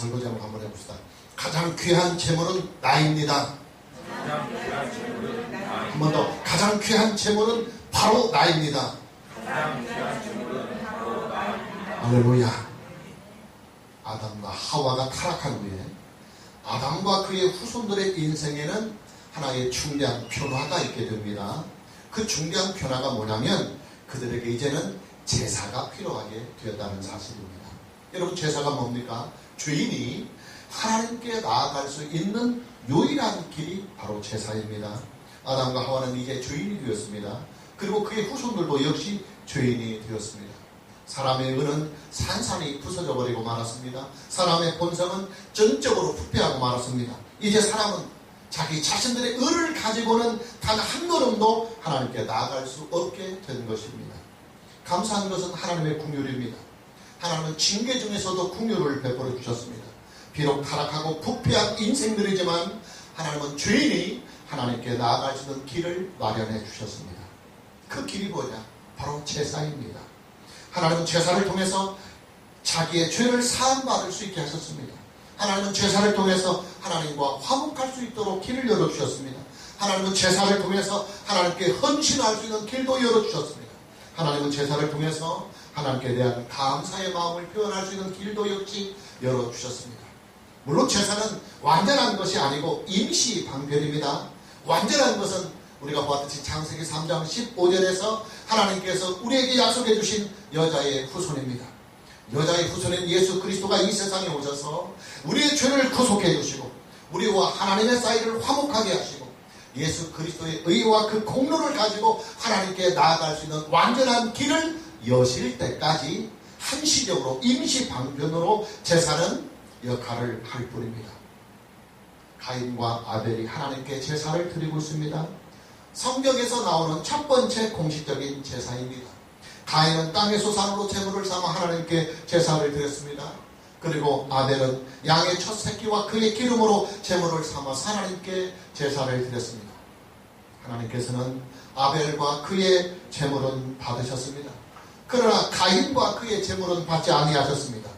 설거지하고 한번 해봅시다. 가장 귀한 재물은 나입니다. 한 번 더. 가장 귀한 재물은 바로 나입니다. 할렐루야. 아담과 하와가 타락한 후에 아담과 그의 후손들의 인생에는 하나의 중대한 변화가 있게 됩니다. 그 중대한 변화가 뭐냐면 그들에게 이제는 제사가 필요하게 되었다는 사실입니다. 여러분, 제사가 뭡니까? 죄인이 하나님께 나아갈 수 있는 유일한 길이 바로 제사입니다. 아담과 하와는 이제 죄인이 되었습니다. 그리고 그의 후손들도 역시 죄인이 되었습니다. 사람의 의는 산산이 부서져 버리고 말았습니다. 사람의 본성은 전적으로 부패하고 말았습니다. 이제 사람은 자기 자신들의 의를 가지고는 단 한 걸음도 하나님께 나아갈 수 없게 된 것입니다. 감사한 것은 하나님의 긍휼입니다. 하나님은 징계 중에서도 긍휼을 베풀어 주셨습니다. 비록 타락하고 부패한 인생들이지만 하나님은 죄인이 하나님께 나아갈 수 있는 길을 마련해 주셨습니다. 그 길이 뭐냐? 바로 제사입니다. 하나님은 제사를 통해서 자기의 죄를 사함받을 수 있게 하셨습니다. 하나님은 제사를 통해서 하나님과 화목할 수 있도록 길을 열어주셨습니다. 하나님은 제사를 통해서 하나님께 헌신할 수 있는 길도 열어주셨습니다. 하나님은 제사를 통해서 하나님께 대한 감사의 마음을 표현할 수 있는 길도 역시 열어주셨습니다. 물론 제사는 완전한 것이 아니고 임시 방편입니다. 완전한 것은 우리가 보았듯이 창세기 3장 15절에서 하나님께서 우리에게 약속해 주신 여자의 후손입니다. 여자의 후손인 예수 그리스도가 이 세상에 오셔서 우리의 죄를 구속해 주시고 우리와 하나님의 사이를 화목하게 하시고 예수 그리스도의 의와 그 공로를 가지고 하나님께 나아갈 수 있는 완전한 길을 여실 때까지 한시적으로 임시 방편으로 제사는 역할을 할 뿐입니다. 가인과 아벨이 하나님께 제사를 드리고 있습니다. 성경에서 나오는 첫 번째 공식적인 제사입니다. 가인은 땅의 소산으로 제물을 삼아 하나님께 제사를 드렸습니다. 그리고 아벨은 양의 첫 새끼와 그의 기름으로 제물을 삼아서 하나님께 제사를 드렸습니다. 하나님께서는 아벨과 그의 제물은 받으셨습니다. 그러나 가인과 그의 제물은 받지 아니하셨습니다.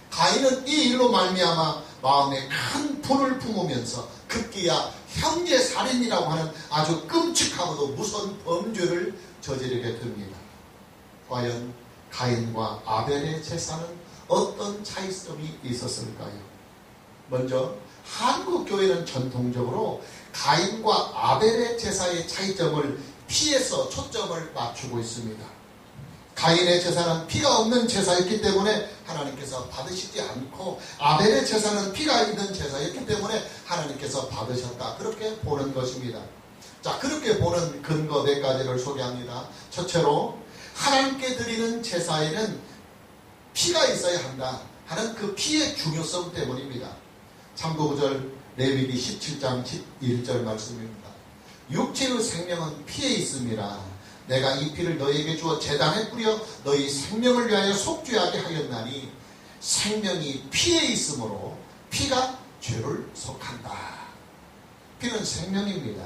가인은 이 일로 말미암아 마음에 큰 불을 품으면서 급기야 형제살인이라고 하는 아주 끔찍하고도 무서운 범죄를 저지르게 됩니다. 과연 가인과 아벨의 제사는 어떤 차이점이 있었을까요? 먼저 한국 교회는 전통적으로 가인과 아벨의 제사의 차이점을 피해서 초점을 맞추고 있습니다. 가인의 제사는 피가 없는 제사였기 때문에 하나님께서 받으시지 않고 아벨의 제사는 피가 있는 제사였기 때문에 하나님께서 받으셨다. 그렇게 보는 것입니다. 자, 그렇게 보는 근거 몇 가지를 소개합니다. 첫째로 하나님께 드리는 제사에는 피가 있어야 한다 하는 그 피의 중요성 때문입니다. 참고구절 레위기 17장 11절 말씀입니다. 육체의 생명은 피에 있음이라 내가 이 피를 너희에게 주어 제단에 뿌려 너희 생명을 위하여 속죄하게 하였나니 생명이 피에 있으므로 피가 죄를 속한다. 피는 생명입니다.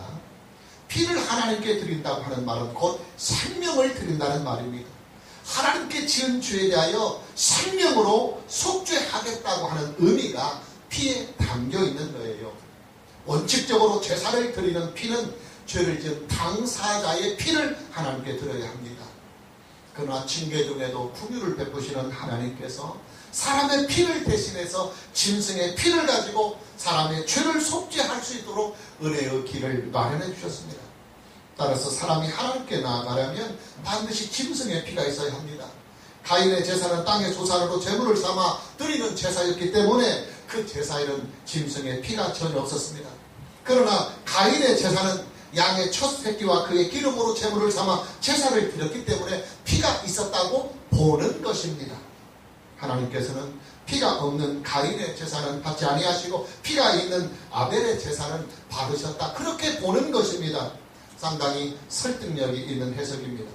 피를 하나님께 드린다고 하는 말은 곧 생명을 드린다는 말입니다. 하나님께 지은 죄에 대하여 생명으로 속죄하겠다고 하는 의미가 피에 담겨 있는 거예요. 원칙적으로 제사를 드리는 피는 죄를 지은 당사자의 피를 하나님께 드려야 합니다. 그러나 징계 중에도 긍휼을 베푸시는 하나님께서 사람의 피를 대신해서 짐승의 피를 가지고 사람의 죄를 속죄할 수 있도록 은혜의 길을 마련해 주셨습니다. 따라서 사람이 하나님께 나아가려면 반드시 짐승의 피가 있어야 합니다. 가인의 제사는 땅의 소산으로 제물을 삼아 드리는 제사였기 때문에 그 제사에는 짐승의 피가 전혀 없었습니다. 그러나 가인의 제사는 양의 첫 새끼와 그의 기름으로 제물을 삼아 제사를 드렸기 때문에 피가 있었다고 보는 것입니다. 하나님께서는 피가 없는 가인의 제사는 받지 아니하시고 피가 있는 아벨의 제사는 받으셨다. 그렇게 보는 것입니다. 상당히 설득력이 있는 해석입니다.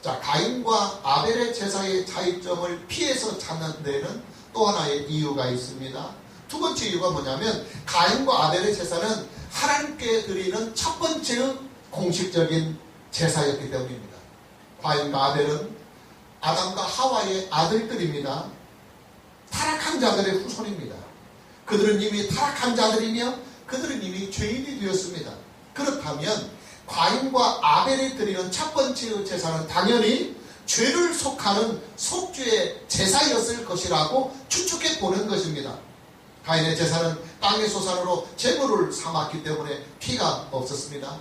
자, 가인과 아벨의 제사의 차이점을 피해서 찾는 데는 또 하나의 이유가 있습니다. 두 번째 이유가 뭐냐면 가인과 아벨의 제사는 하나님께 드리는 첫 번째 공식적인 제사였기 때문입니다. 가인과 아벨은 아담과 하와의 아들들입니다. 타락한 자들의 후손입니다. 그들은 이미 타락한 자들이며 그들은 이미 죄인이 되었습니다. 그렇다면 가인과 아벨이 드리는 첫 번째 제사는 당연히 죄를 속하는 속죄의 제사였을 것이라고 추측해 보는 것입니다. 가인의 제사는 땅의 소산으로 제물을 삼았기 때문에 피가 없었습니다.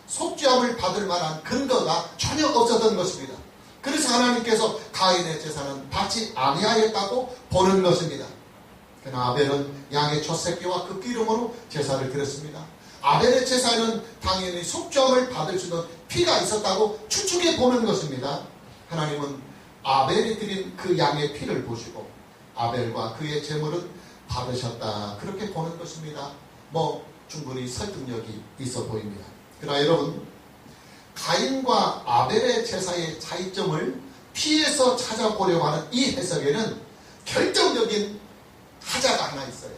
속죄함을 받을 만한 근거가 전혀 없었던 것입니다. 그래서 하나님께서 가인의 제사는 받지 아니하였다고 보는 것입니다. 그러나 아벨은 양의 첫 새끼와 그 기름으로 제사를 드렸습니다. 아벨의 제사에는 당연히 속죄함을 받을 수 있는 피가 있었다고 추측해 보는 것입니다. 하나님은 아벨이 드린 그 양의 피를 보시고 아벨과 그의 제물은 받으셨다, 그렇게 보는 것입니다. 충분히 설득력이 있어 보입니다. 그러나 여러분, 가인과 아벨의 제사의 차이점을 피해서 찾아보려고 하는 이 해석에는 결정적인 하자가 하나 있어요.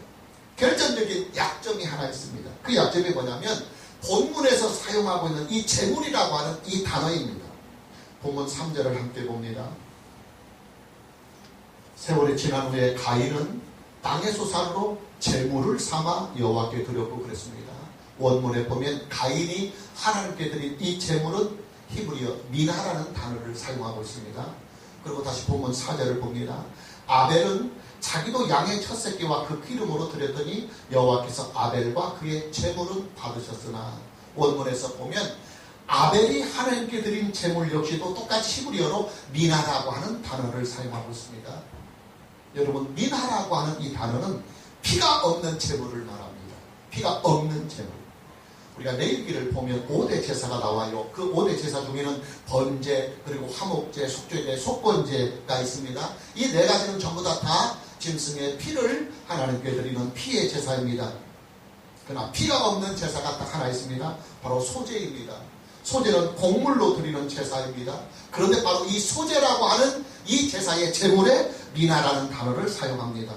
결정적인 약점이 하나 있습니다. 그 약점이 뭐냐면 본문에서 사용하고 있는 이 제물이라고 하는 이 단어입니다. 본문 3절을 함께 봅니다. 세월이 지난 후에 가인은 땅의 소산으로 제물을 삼아 여호와께 드렸고 그랬습니다. 원문에 보면 가인이 하나님께 드린 이 제물은 히브리어 미나라는 단어를 사용하고 있습니다. 그리고 다시 본문 4절을 봅니다. 아벨은 자기도 양의 첫 새끼와 그 기름으로 드렸더니 여호와께서 아벨과 그의 제물은 받으셨으나, 원문에서 보면 아벨이 하나님께 드린 제물 역시도 똑같이 히브리어로 미나라고 하는 단어를 사용하고 있습니다. 여러분, 미나라고 하는 이 단어는 피가 없는 제물을 말합니다. 피가 없는 제물. 우리가 레위기를 보면 5대 제사가 나와요. 그 5대 제사 중에는 번제, 그리고 화목제, 속죄제, 속건제가 있습니다. 이 네 가지는 전부 다 짐승의 피를 하나님께 드리는 피의 제사입니다. 그러나 피가 없는 제사가 딱 하나 있습니다. 바로 소제입니다. 소제는 곡물로 드리는 제사입니다. 그런데 바로 이 소제라고 하는 이 제사의 제물에 미나라는 단어를 사용합니다.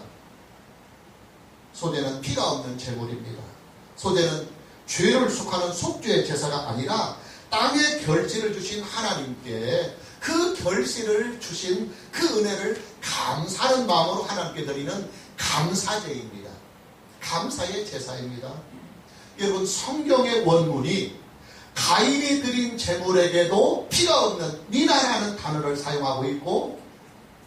소제는 피가 없는 제물입니다. 소제는 죄를 속하는 속죄의 제사가 아니라 땅에 결실을 주신 하나님께 그 결실을 주신 그 은혜를 감사하는 마음으로 하나님께 드리는 감사제입니다. 감사의 제사입니다. 여러분, 성경의 원문이 가인이 드린 제물에게도 피가 없는 미나라는 단어를 사용하고 있고,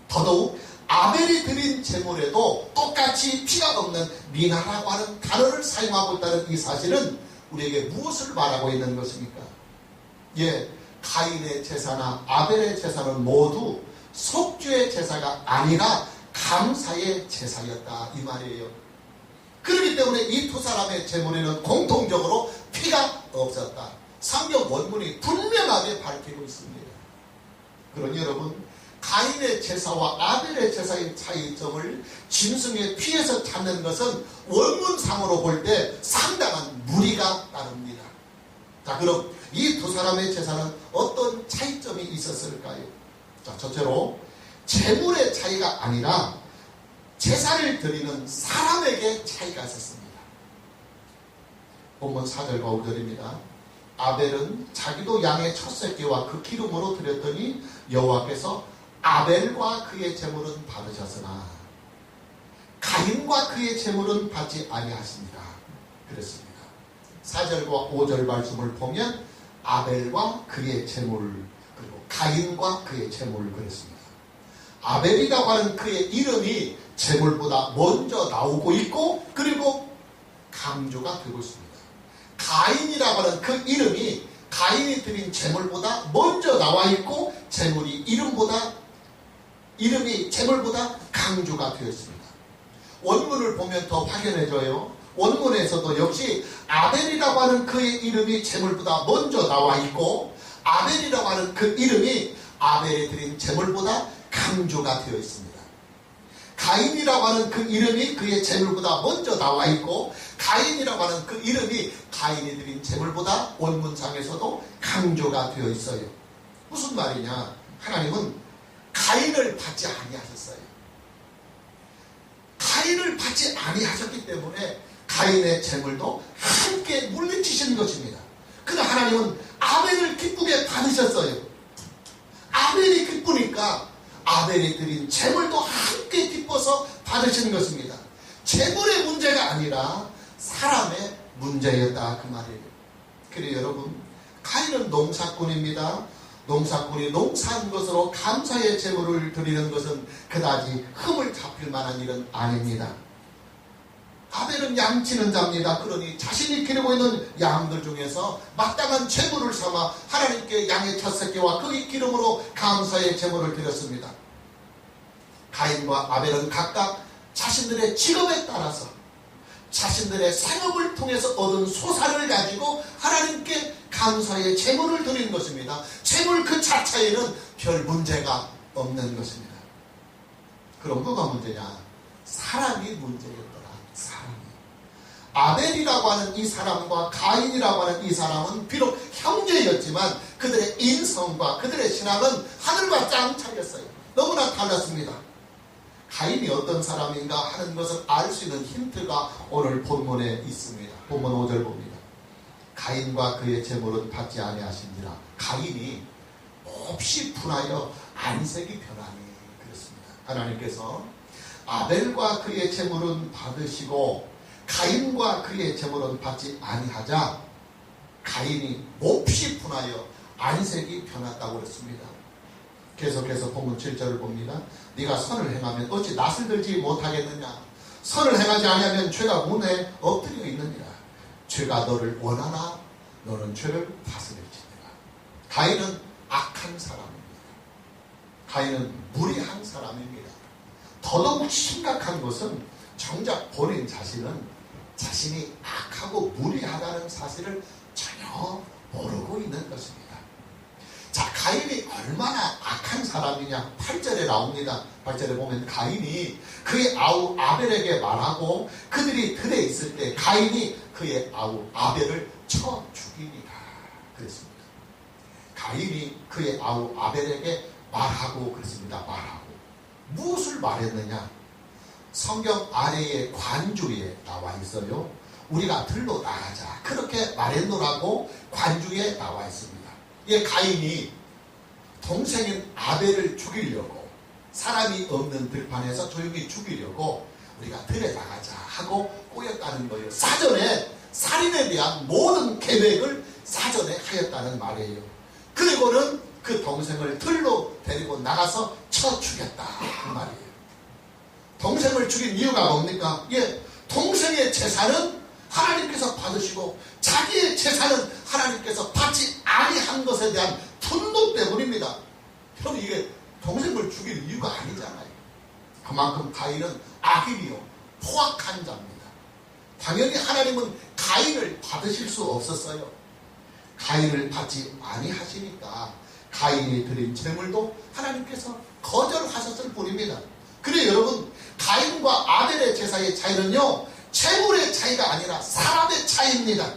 더더욱 아벨이 드린 제물에도 똑같이 피가 없는 미나라고 하는 단어를 사용하고 있다는 이 사실은 우리에게 무엇을 말하고 있는 것입니까? 가인의 제사나 아벨의 제사는 모두 속죄의 제사가 아니라 감사의 제사였다, 이 말이에요. 그렇기 때문에 이 두 사람의 제물에는 공통적으로 피가 없었다. 성경 원문이 분명하게 밝히고 있습니다. 그러니 여러분, 가인의 제사와 아벨의 제사의 차이점을 짐승의 피에서 찾는 것은 원문상으로 볼 때 상당한 무리가 따릅니다. 자, 그럼 이 두 사람의 제사는 어떤 차이점이 있었을까요? 자, 첫째로 제물의 차이가 아니라 제사를 드리는 사람에게 차이가 있었습니다. 본문 4절과 5절입니다. 아벨은 자기도 양의 첫 새끼와 그 기름으로 드렸더니 여호와께서 아벨과 그의 제물은 받으셨으나 가인과 그의 제물은 받지 아니하십니다. 그랬습니다. 4절과 5절 말씀을 보면 아벨과 그의 제물, 그리고 가인과 그의 제물, 그랬습니다. 아벨이라고 하는 그의 이름이 제물보다 먼저 나오고 있고, 그리고 강조가 되고 있습니다. 가인이라고 하는 그 이름이 가인이 드린 제물보다 먼저 나와 있고, 이름이 제물보다 강조가 되어 있습니다. 원문을 보면 더 확연해져요. 원문에서도 역시 아벨이라고 하는 그의 이름이 제물보다 먼저 나와 있고, 아벨이라고 하는 그 이름이 아벨이 드린 제물보다 강조가 되어 있습니다. 가인이라고 하는 그 이름이 그의 제물보다 먼저 나와 있고, 가인이라고 하는 그 이름이 가인이 드린 제물보다 원문상에서도 강조가 되어 있어요. 무슨 말이냐? 하나님은 가인을 받지 아니하셨어요. 가인을 받지 아니하셨기 때문에 가인의 제물도 함께 물리치신 것입니다. 그러나 하나님은 아벨을 기쁘게 받으셨어요. 아벨이 기쁘니까 아벨이 드린 제물도 함께 기뻐서 받으시는 것입니다. 재물의 문제가 아니라 사람의 문제였다 그 말이에요. 그래요 여러분, 가인은 농사꾼입니다. 농사꾼이 농사한 것으로 감사의 제물을 드리는 것은 그다지 흠을 잡힐 만한 일은 아닙니다. 아벨은 양치는 자입니다. 그러니 자신이 기르고 있는 양들 중에서 마땅한 제물을 삼아 하나님께 양의 첫 새끼와 그 기름으로 감사의 제물을 드렸습니다. 가인과 아벨은 각각 자신들의 직업에 따라서 자신들의 생업을 통해서 얻은 소산을 가지고 하나님께 감사의 제물을 드리는 것입니다. 제물 그 자체에는 별 문제가 없는 것입니다. 그럼 뭐가 문제냐? 사람이 문제였더라. 사람이. 아벨이라고 하는 이 사람과 가인이라고 하는 이 사람은 비록 형제였지만 그들의 인성과 그들의 신앙은 하늘과 땅 차이였어요. 너무나 달랐습니다. 가인이 어떤 사람인가 하는 것을 알 수 있는 힌트가 오늘 본문에 있습니다. 본문 5절 봅니다. 가인과 그의 제물은 받지 아니하신지라. 가인이 몹시 분하여 안색이 변하니 그렇습니다. 하나님께서 아벨과 그의 제물은 받으시고 가인과 그의 제물은 받지 아니하자 가인이 몹시 분하여 안색이 변했다고 그랬습니다. 계속해서 본문 7절을 봅니다. 네가 선을 행하면 어찌 낯을 들지 못하겠느냐? 선을 행하지 아니하면 죄가 문에 엎드려 있느니라. 죄가 너를 원하나 너는 죄를 다스릴지니라. 가인은 악한 사람입니다. 가인은 무리한 사람입니다. 더더욱 심각한 것은 정작 본인 자신은 자신이 악하고 무리하다는 사실을 전혀 모르고 있는 것입니다. 자, 가인이 얼마나 악한 사람이냐? 8절에 나옵니다. 8절에 보면 가인이 그의 아우 아벨에게 말하고 그들이 들에 있을 때 가인이 그의 아우 아벨을 쳐 죽이니라 그랬습니다. 가인이 그의 아우 아벨에게 말하고 그랬습니다. 말하고. 무엇을 말했느냐? 성경 아래의 관주에 나와 있어요. 우리가 들로 나가자. 그렇게 말했노라고 관주에 나와 있습니다. 이 가인이 동생인 아벨을 죽이려고 사람이 없는 들판에서 조용히 죽이려고 우리가 들에 나가자 하고 꼬였다는 거예요. 사전에 살인에 대한 모든 계획을 사전에 하였다는 말이에요. 그리고는 그 동생을 들로 데리고 나가서 쳐 죽였다 그 말이에요. 동생을 죽인 이유가 뭡니까? 예, 동생의 재산은 하나님께서 받으시고 자기의 재산은 하나님께서 받지 아니한 것에 대한 분노 때문입니다. 여러분, 이게 동생을 죽일 이유가 아니잖아요. 그만큼 가인은 악인이요 포악한 자입니다. 당연히 하나님은 가인을 받으실 수 없었어요. 가인을 받지 아니하시니까 가인이 드린 제물도 하나님께서 거절하셨을 뿐입니다. 그래요 여러분, 가인과 아벨의 제사의 차이는요 재물의 차이가 아니라 사람의 차이입니다.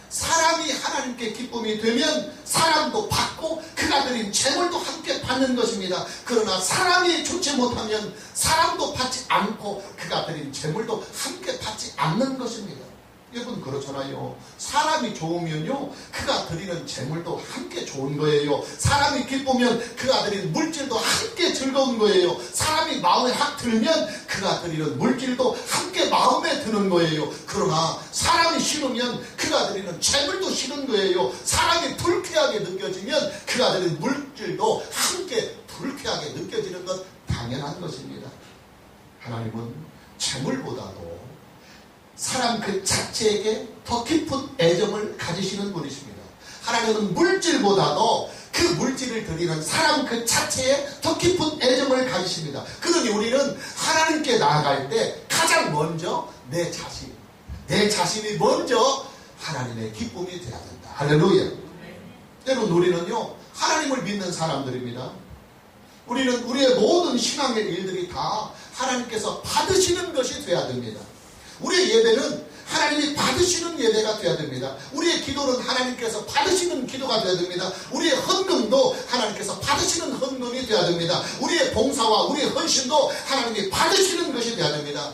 사람이 하나님께 기쁨이 되면 사람도 받고 그가 드린 재물도 함께 받는 것입니다. 그러나 사람이 좋지 못하면 사람도 받지 않고 그가 드린 재물도 함께 받지 않는 것입니다. 여러분 그렇잖아요. 사람이 좋으면요 그가 드리는 재물도 함께 좋은 거예요. 사람이 기쁘면 그가 드리는 물질도 함께 즐거운 거예요. 사람이 마음에 확 들면 그가 드리는 물질도 함께 마음에 드는 거예요. 그러나 사람이 싫으면 그가 드리는 재물도 싫은 거예요. 사람이 불쾌하게 느껴지면 그가 드리는 물질도 함께 불쾌하게 느껴지는 것 당연한 것입니다. 하나님은 재물보다도 사람 그 자체에게 더 깊은 애정을 가지시는 분이십니다. 하나님은 물질보다도 그 물질을 드리는 사람 그 자체에 더 깊은 애정을 가지십니다. 그러니 우리는 하나님께 나아갈 때 가장 먼저 내 자신이 먼저 하나님의 기쁨이 되어야 된다. 할렐루야. 여러분 우리는요 하나님을 믿는 사람들입니다. 우리는 우리의 모든 신앙의 일들이 다 하나님께서 받으시는 것이 되어야 됩니다. 우리의 예배는 하나님이 받으시는 예배가 되어야 됩니다. 우리의 기도는 하나님께서 받으시는 기도가 되어야 됩니다. 우리의 헌금도 하나님께서 받으시는 헌금이 되어야 됩니다. 우리의 봉사와 우리의 헌신도 하나님이 받으시는 것이 되어야 됩니다.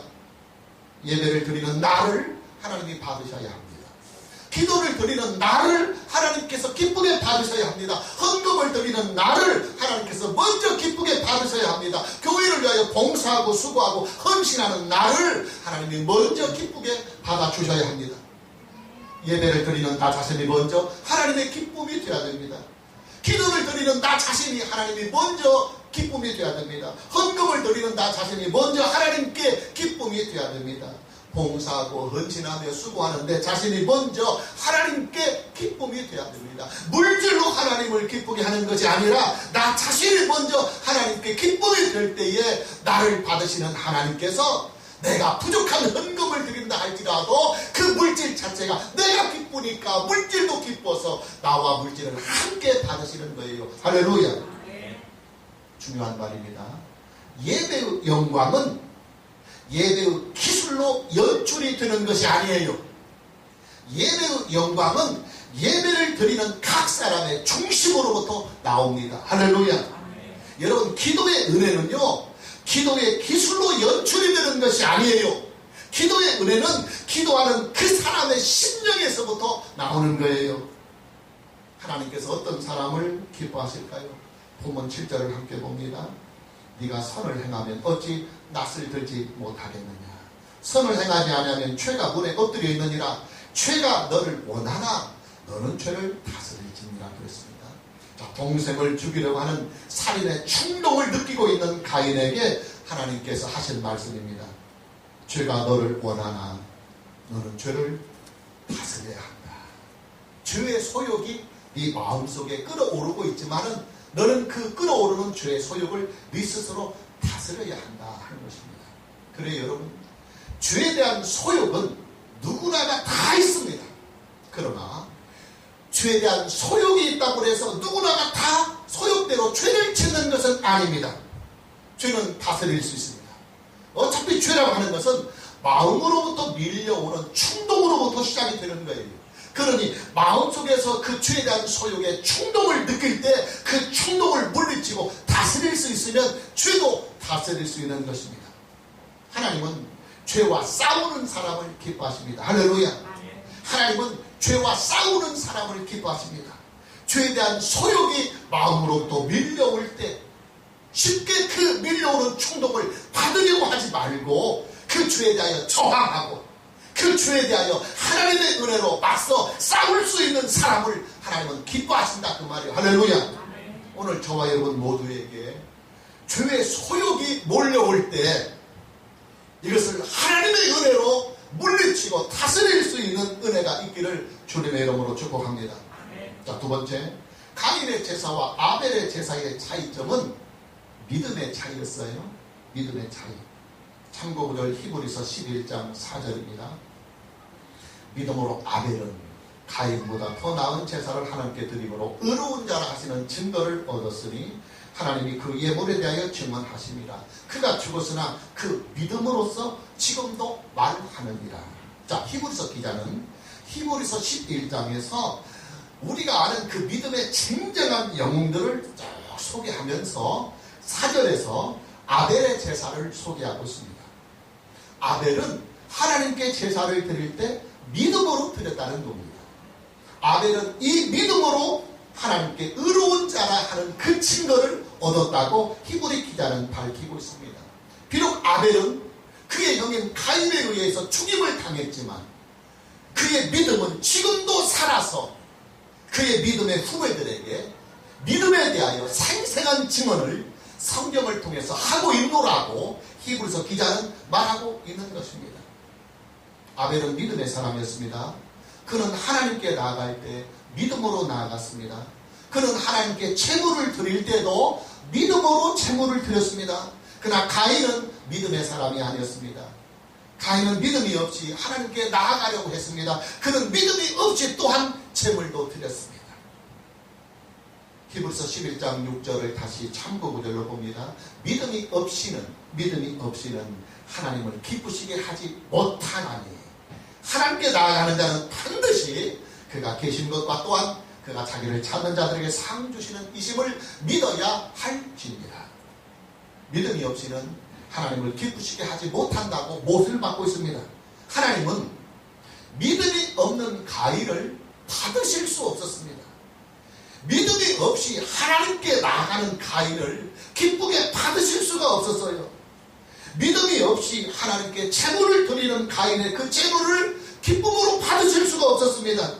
예배를 드리는 나를 하나님이 받으셔야 합니다. 기도를 드리는 나를 하나님께서 기쁘게 받으셔야 합니다. 헌금을 드리는 나를 하나님께서 먼저 기쁘게 받으셔야 합니다. 교회를 위하여 봉사하고 수고하고 헌신하는 나를 하나님이 먼저 기쁘게 받아주셔야 합니다. 예배를 드리는 나 자신이 먼저 하나님의 기쁨이 되어야 됩니다. 기도를 드리는 나 자신이 하나님이 먼저 기쁨이 되어야 됩니다. 헌금을 드리는 나 자신이 먼저 하나님께 기쁨이 되어야 됩니다. 봉사하고 헌신하며 수고하는 내 자신이 먼저 하나님께 기쁨이 되어야 됩니다. 물질로 하나님을 기쁘게 하는 것이 아니라 나 자신이 먼저 하나님께 기쁨이 될 때에 나를 받으시는 하나님께서 내가 부족한 헌금을 드린다 할지라도 그 물질 자체가 내가 기쁘니까 물질도 기뻐서 나와 물질을 함께 받으시는 거예요. 할렐루야. 중요한 말입니다. 예배의 영광은 예배의 기술로 연출이 되는 것이 아니에요. 예배의 영광은 예배를 드리는 각 사람의 중심으로부터 나옵니다. 할렐루야. 여러분, 기도의 은혜는요, 기도의 기술로 연출이 되는 것이 아니에요. 기도의 은혜는 기도하는 그 사람의 심령에서부터 나오는 거예요. 하나님께서 어떤 사람을 기뻐하실까요? 본문 7절을 함께 봅니다. 네가 선을 행하면 어찌 낯을 들지 못하겠느냐. 선을 행하지 않으면 죄가 문에 엎드려 있느니라. 죄가 너를 원하나 너는 죄를 다스릴지니라 그랬습니다. 동생을 죽이려고 하는 살인의 충동을 느끼고 있는 가인에게 하나님께서 하신 말씀입니다. 죄가 너를 원하나 너는 죄를 다스려야 한다. 죄의 소욕이 네 마음속에 끓어오르고 있지만은 너는 그 끓어오르는 죄의 소욕을 네 스스로 다스려야 한다 하는 것입니다. 그래요, 여러분, 죄에 대한 소욕은 누구나가 다 있습니다. 그러나 죄에 대한 소욕이 있다고 해서 누구나가 다 소욕대로 죄를 짓는 것은 아닙니다. 죄는 다스릴 수 있습니다. 어차피 죄라고 하는 것은 마음으로부터 밀려오는 충동으로부터 시작이 되는 거예요. 그러니 마음속에서 그 죄에 대한 소욕의 충동을 느낄 때 그 충동을 물리치고 다스릴 수 있으면 죄도 다스릴 수 있는 것입니다. 하나님은 죄와 싸우는 사람을 기뻐하십니다. 할렐루야. 하나님은 죄와 싸우는 사람을 기뻐하십니다. 죄에 대한 소욕이 마음으로부터 밀려올 때 쉽게 그 밀려오는 충동을 받으려고 하지 말고 그 죄에 대하여 저항하고 그 죄에 대하여 하나님의 은혜로 맞서 싸울 수 있는 사람을 하나님은 기뻐하신다 그 말이에요. 할렐루야. 오늘 저와 여러분 모두에게 죄의 소욕이 몰려올 때 이것을 하나님의 은혜로 물리치고 다스릴 수 있는 은혜가 있기를 주님의 이름으로 축복합니다. 자, 두 번째, 가인의 제사와 아벨의 제사의 차이점은 믿음의 차이였어요. 믿음의 차이. 참고구절 히브리서 11장 4절입니다. 믿음으로 아벨은 가인보다 더 나은 제사를 하나님께 드림으로 의로운 자라 하시는 증거를 얻었으니 하나님이 그 예물에 대하여 증언하십니다. 그가 죽었으나 그 믿음으로써 지금도 말하느니라. 자, 히브리서 기자는 히브리서 11장에서 우리가 아는 그 믿음의 진정한 영웅들을 쭉 소개하면서 4절에서 아벨의 제사를 소개하고 있습니다. 아벨은 하나님께 제사를 드릴 때 믿음으로 드렸다는 겁니다. 아벨은 이 믿음으로 하나님께 의로운 자라 하는 그 증거를 얻었다고 히브리 기자는 밝히고 있습니다. 비록 아벨은 그의 형인 가인에 의해서 죽임을 당했지만 그의 믿음은 지금도 살아서 그의 믿음의 후배들에게 믿음에 대하여 생생한 증언을 성경을 통해서 하고 있노라고 히브리서 기자는 말하고 있는 것입니다. 아벨은 믿음의 사람이었습니다. 그는 하나님께 나아갈 때 믿음으로 나아갔습니다. 그는 하나님께 제물을 드릴 때도 믿음으로 제물을 드렸습니다. 그러나 가인은 믿음의 사람이 아니었습니다. 가인은 믿음이 없이 하나님께 나아가려고 했습니다. 그는 믿음이 없이 또한 제물도 드렸습니다. 히브리서 11장 6절을 다시 참고구절로 봅니다. 믿음이 없이는 하나님을 기쁘시게 하지 못하나니 하나님께 나아가는 자는 반드시 그가 계신 것과 또한 그가 자기를 찾는 자들에게 상 주시는 이심을 믿어야 할지니라. 믿음이 없이는 하나님을 기쁘시게 하지 못한다고 못을 받고 있습니다. 하나님은 믿음이 없는 가인을 받으실 수 없었습니다. 믿음이 없이 하나님께 나아가는 가인을 기쁘게 받으실 수가 없었어요. 믿음이 없이 하나님께 제물을 드리는 가인의 그 제물을 기쁨으로 받으실 수가 없었습니다.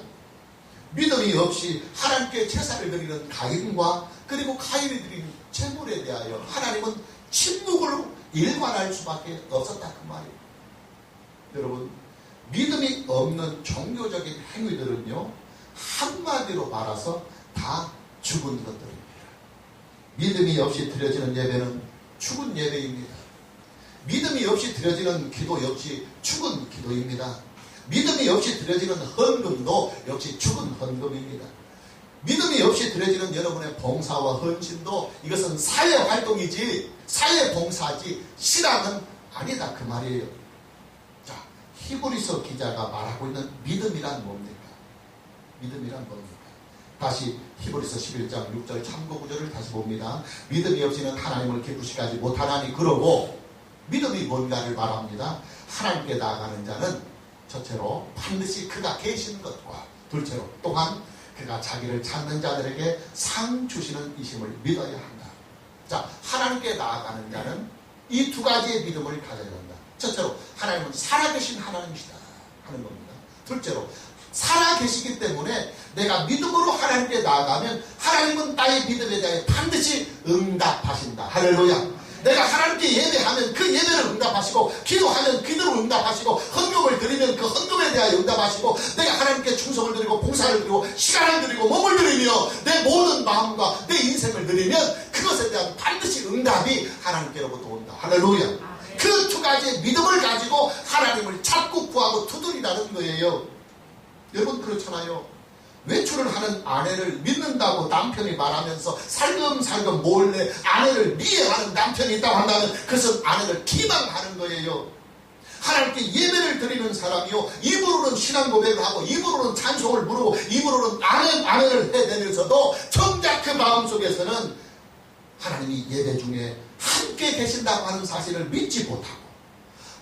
믿음이 없이 하나님께 제사를 드리는 가인과 그리고 가인이 드리는 제물에 대하여 하나님은 침묵으로 일관할 수밖에 없었다 그 말이에요. 여러분, 믿음이 없는 종교적인 행위들은요, 한마디로 말해서 다 죽은 것들입니다. 믿음이 없이 드려지는 예배는 죽은 예배입니다. 믿음이 없이 드려지는 기도 역시 죽은 기도입니다. 믿음이 없이 드려지는 헌금도 역시 죽은 헌금입니다. 믿음이 없이 드려지는 여러분의 봉사와 헌신도 이것은 사회활동이지 사회봉사지 신앙은 아니다 그 말이에요. 자, 히브리서 기자가 말하고 있는 믿음이란 뭡니까? 믿음이란 뭡니까? 다시 히브리서 11장 6절 참고 구절을 다시 봅니다. 믿음이 없이는 하나님을 기쁘시게 하지 못하나니 그러고 믿음이 뭔가를 말합니다. 하나님께 나아가는 자는 첫째로 반드시 그가 계신 것과 둘째로 또한 그가 자기를 찾는 자들에게 상 주시는 이심을 믿어야 한다. 자, 하나님께 나아가는 자는 이 두 가지의 믿음을 가져야 한다. 첫째로 하나님은 살아계신 하나님이시다 하는 겁니다. 둘째로 살아계시기 때문에 내가 믿음으로 하나님께 나아가면 하나님은 나의 믿음에 대해 반드시 응답하신다. 할렐루야. 내가 하나님께 예배하면 그 예배를 응답하시고 기도하면 기도를 응답하시고 헌금을 드리면 그 헌금에 대하여 응답하시고 내가 하나님께 충성을 드리고 봉사를 드리고 시간을 드리고 몸을 드리며 내 모든 마음과 내 인생을 드리면 그것에 대한 반드시 응답이 하나님께로부터 온다. 할렐루야. 그 두 가지의 믿음을 가지고 하나님을 찾고 구하고 두드리라는 거예요. 여러분 그렇잖아요. 외출을 하는 아내를 믿는다고 남편이 말하면서 살금살금 몰래 아내를 미행하는 남편이 있다고 한다면 그것은 아내를 기망하는 거예요. 하나님께 예배를 드리는 사람이요, 입으로는 신앙 고백을 하고 입으로는 찬송을 부르고 입으로는 아내를 해내면서도 정작 그 마음속에서는 하나님이 예배 중에 함께 계신다고 하는 사실을 믿지 못하고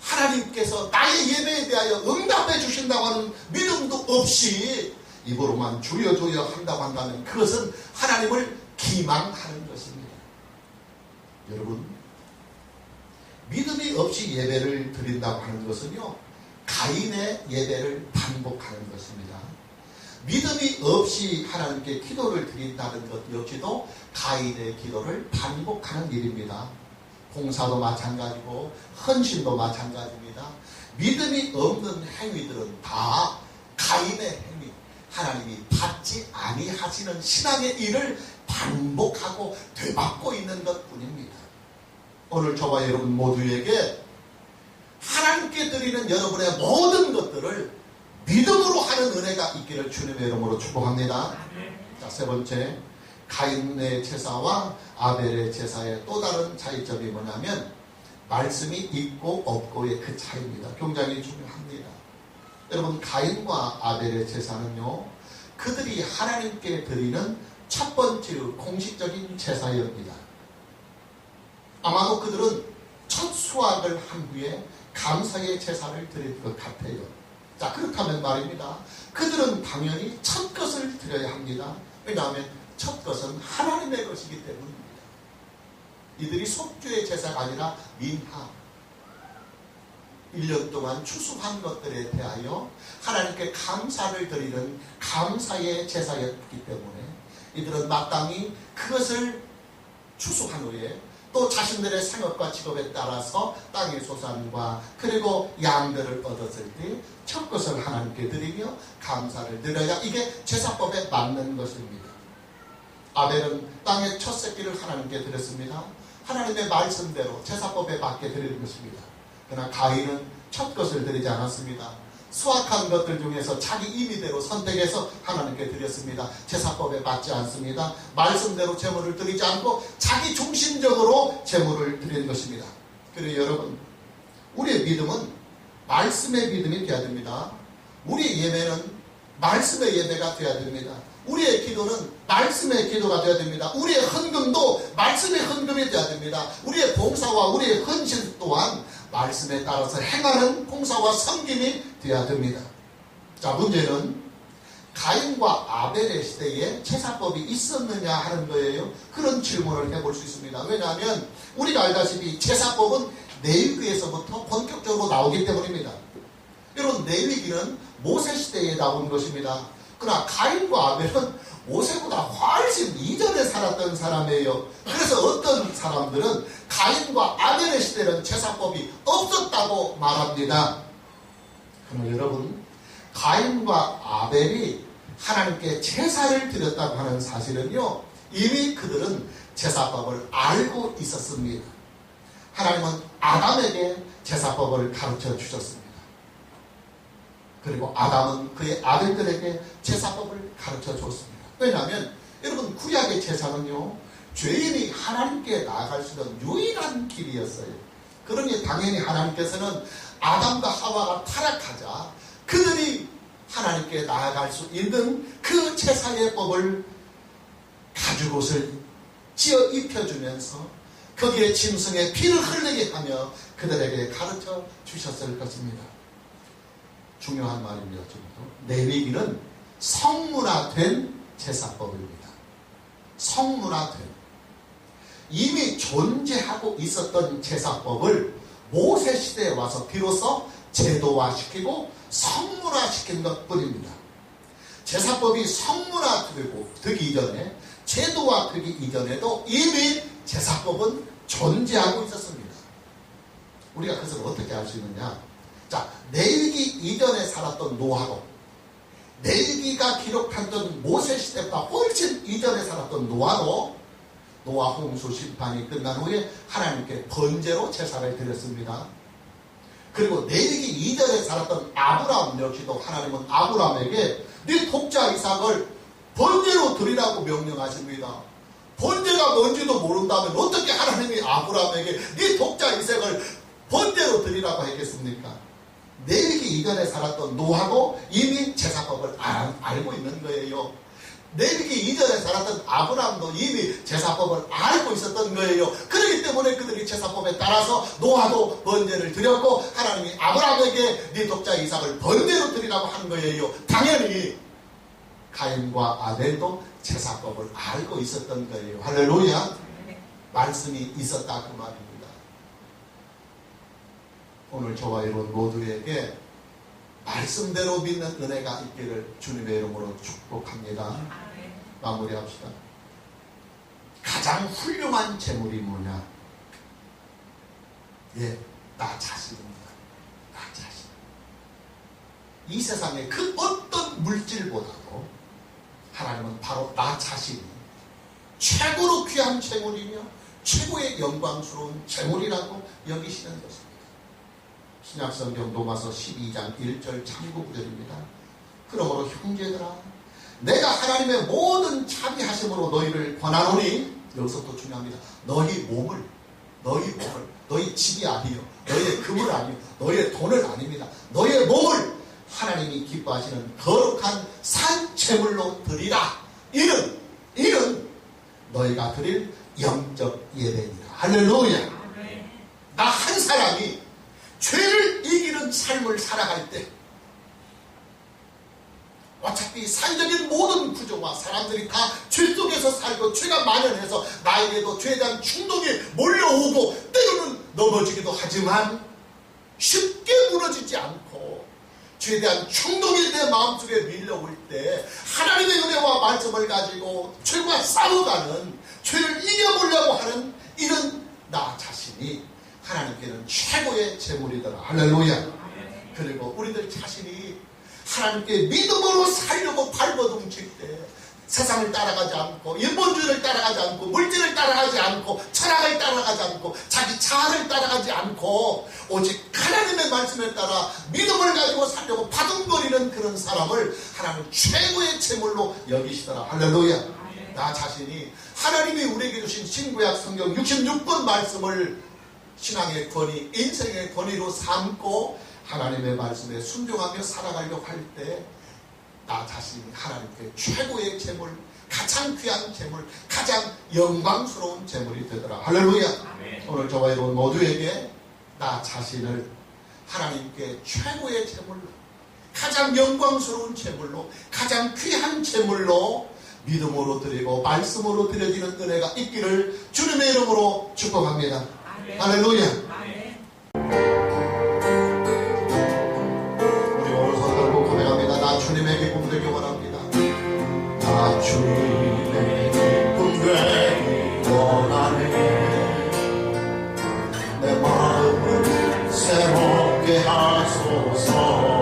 하나님께서 나의 예배에 대하여 응답해 주신다고 하는 믿음도 없이 입으로만 주여 주여 한다고 한다면 그것은 하나님을 기망하는 것입니다. 여러분, 믿음이 없이 예배를 드린다고 하는 것은요, 가인의 예배를 반복하는 것입니다. 믿음이 없이 하나님께 기도를 드린다는 것 역시도 가인의 기도를 반복하는 일입니다. 봉사도 마찬가지고 헌신도 마찬가지입니다. 믿음이 없는 행위들은 다 가인의 행위, 하나님이 받지 아니하시는 신앙의 일을 반복하고 되받고 있는 것뿐입니다. 오늘 저와 여러분 모두에게 하나님께 드리는 여러분의 모든 것들을 믿음으로 하는 은혜가 있기를 주님의 이름으로 축복합니다. 자, 세 번째, 가인의 제사와 아벨의 제사의 또 다른 차이점이 뭐냐면 말씀이 있고 없고의 그 차이입니다. 굉장히 중요합니다. 여러분, 가인과 아벨의 제사는요, 그들이 하나님께 드리는 첫 번째 공식적인 제사였습니다. 아마도 그들은 첫 수확을 한 후에 감사의 제사를 드릴 것 같아요. 자, 그렇다면 말입니다. 그들은 당연히 첫 것을 드려야 합니다. 왜냐하면 첫 것은 하나님의 것이기 때문입니다. 이들이 속죄의 제사가 아니라 민하, 1년 동안 추수한 것들에 대하여 하나님께 감사를 드리는 감사의 제사였기 때문에 이들은 마땅히 그것을 추수한 후에 또 자신들의 생업과 직업에 따라서 땅의 소산과 그리고 양들을 얻었을 때 첫 것을 하나님께 드리며 감사를 드려야 이게 제사법에 맞는 것입니다. 아벨은 땅의 첫 새끼를 하나님께 드렸습니다. 하나님의 말씀대로 제사법에 맞게 드리는 것입니다. 그러나 가인은 첫 것을 드리지 않았습니다. 수확한 것들 중에서 자기 임의대로 선택해서 하나님께 드렸습니다. 제사법에 맞지 않습니다. 말씀대로 제물을 드리지 않고 자기 중심적으로 제물을 드리는 것입니다. 그리고 여러분, 우리의 믿음은 말씀의 믿음이 되어야 됩니다. 우리의 예배는 말씀의 예배가 되어야 됩니다. 우리의 기도는 말씀의 기도가 되어야 됩니다. 우리의 헌금도 말씀의 헌금이 되어야 됩니다. 우리의 봉사와 우리의 헌신 또한 말씀에 따라서 행하는 봉사와 섬김이 되어야 됩니다. 자, 문제는 가인과 아벨의 시대에 제사법이 있었느냐 하는 거예요. 그런 질문을 해볼 수 있습니다. 왜냐하면 우리가 알다시피 제사법은 레위기에서부터 본격적으로 나오기 때문입니다. 여러분, 레위기는 모세 시대에 나온 것입니다. 그러나 가인과 아벨은 모세보다 훨씬 이전에 살았던 사람이에요. 그래서 어떤 사람들은 가인과 아벨의 시대는 제사법이 없었다고 말합니다. 그러나 여러분, 가인과 아벨이 하나님께 제사를 드렸다고 하는 사실은요, 이미 그들은 제사법을 알고 있었습니다. 하나님은 아담에게 제사법을 가르쳐 주셨습니다. 그리고 아담은 그의 아들들에게 제사법을 가르쳐 줬습니다. 왜냐하면 여러분, 구약의 제사는요, 죄인이 하나님께 나아갈 수 있는 유일한 길이었어요. 그러니 당연히 하나님께서는 아담과 하와가 타락하자 그들이 하나님께 나아갈 수 있는 그 제사의 법을 가죽옷을 찌어 입혀주면서 거기에 짐승의 피를 흘리게 하며 그들에게 가르쳐 주셨을 것입니다. 중요한 말입니다. 레위기는 성문화된 제사법입니다. 성문화된, 이미 존재하고 있었던 제사법을 모세 시대에 와서 비로소 제도화시키고 성문화시킨 것뿐입니다. 제사법이 성문화되기 이전에, 제도화되기 이전에도 이미 제사법은 존재하고 있었습니다. 우리가 그것을 어떻게 알 수 있느냐? 자, 레위기 이전에 살았던 노아로, 레위기가 기록했던 모세 시대보다 훨씬 이전에 살았던 노아로, 노아 홍수 심판이 끝난 후에 하나님께 번제로 제사를 드렸습니다. 그리고 레위기 이전에 살았던 아브라함 역시도 하나님은 아브라함에게 네 독자 이삭을 번제로 드리라고 명령하십니다. 번제가 뭔지도 모른다면 어떻게 하나님이 아브라함에게 네 독자 이삭을 번제로 드리라고 했겠습니까? 레위기 이전에 살았던 노아도 이미 제사법을 알고 있는 거예요. 레위기 이전에 살았던 아브라함도 이미 제사법을 알고 있었던 거예요. 그렇기 때문에 그들이 제사법에 따라서 노아도 번제를 드렸고 하나님이 아브라함에게 네 독자 이삭을 번제로 드리라고 한 거예요. 당연히 가인과 아벨도 제사법을 알고 있었던 거예요. 할렐루야. 말씀이 있었다 그 말입니다. 오늘 저와 여러분 모두에게 말씀대로 믿는 은혜가 있기를 주님의 이름으로 축복합니다. 마무리합시다. 가장 훌륭한 재물이 뭐냐? 예, 나 자신입니다. 나 자신. 이 세상의 그 어떤 물질보다도 하나님은 바로 나 자신이 최고로 귀한 재물이며 최고의 영광스러운 재물이라고 여기시는 것입니다. 신약성경 로마서 12장 1절 참고 구절입니다. 그러므로 형제들아, 내가 하나님의 모든 자비하심으로 너희를 권하노니, 여기서 또 중요합니다. 너희 몸을, 너희 집이 아니요, 너희의 금을 아니요, 너희의 돈을 아닙니다. 너희의 몸을 하나님이 기뻐하시는 거룩한 산 제물로 드리라. 이는 너희가 드릴 영적 예배니라. 할렐루야. 나 한 사람이 죄를 이기는 삶을 살아갈 때 어차피 사회적인 모든 구조와 사람들이 다 죄 속에서 살고 죄가 만연해서 나에게도 죄에 대한 충동이 몰려오고 때로는 넘어지기도 하지만 쉽게 무너지지 않고 죄에 대한 충동이 내 마음속에 밀려올 때 하나님의 은혜와 말씀을 가지고 죄와 싸워가는, 죄를 이겨보려고 하는 이런 나 자신이 하나님께는 최고의 재물이더라. 할렐루야. 그리고 우리들 자신이 하나님께 믿음으로 살려고 발버둥칠 때 세상을 따라가지 않고 인본주의를 따라가지 않고 물질을 따라가지 않고 철학을 따라가지 않고 자기 자아를 따라가지 않고 오직 하나님의 말씀에 따라 믿음을 가지고 살려고 바둥거리는 그런 사람을 하나님은 최고의 재물로 여기시더라. 할렐루야. 나 자신이 하나님이 우리에게 주신 신구약 성경 66권 말씀을 신앙의 권위, 인생의 권위로 삼고 하나님의 말씀에 순종하며 살아가려고 할 때 나 자신이 하나님께 최고의 재물, 가장 귀한 재물, 가장 영광스러운 재물이 되더라. 할렐루야. 아멘. 오늘 저와 여러분 모두에게 나 자신을 하나님께 최고의 재물로, 가장 영광스러운 제물로, 가장 귀한 제물로 믿음으로 드리고 말씀으로 드려지는 은혜가 있기를 주님의 이름으로 축복합니다. 아멘. 할렐루야. 아멘. 우리 오늘 서로 고백합니다. 나 주님의 기쁨 되기 원합니다. 나 주님의 기쁨 되기 원하네. 내 마음을 새롭게 하소서.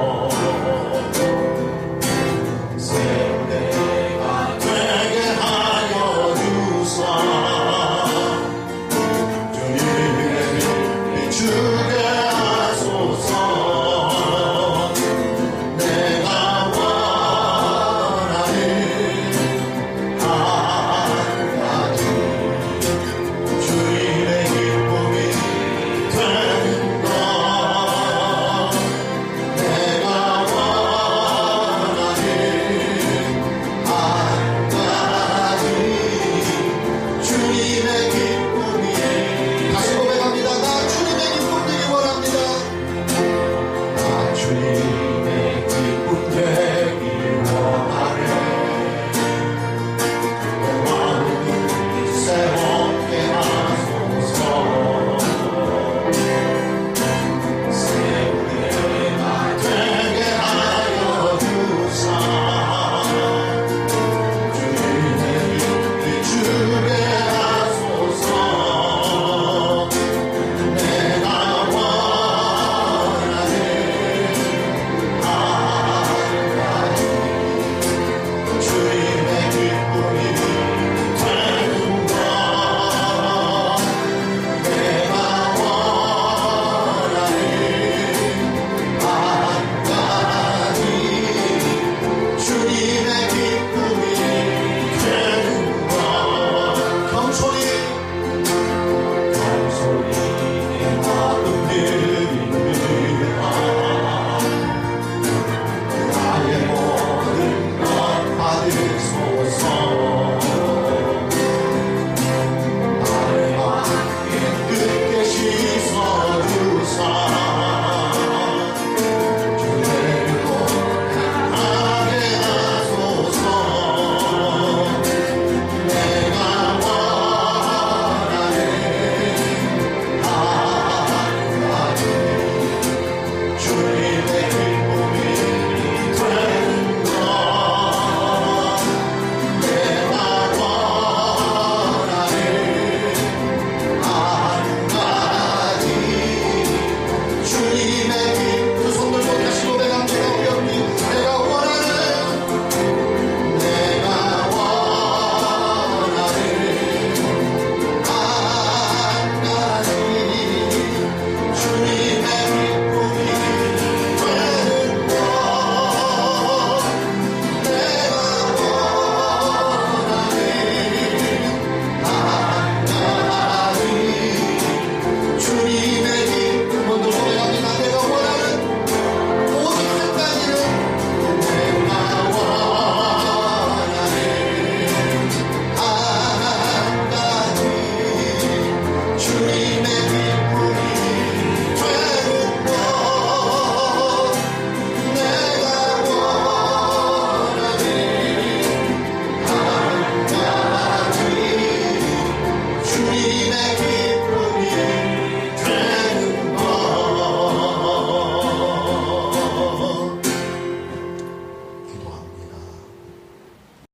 주님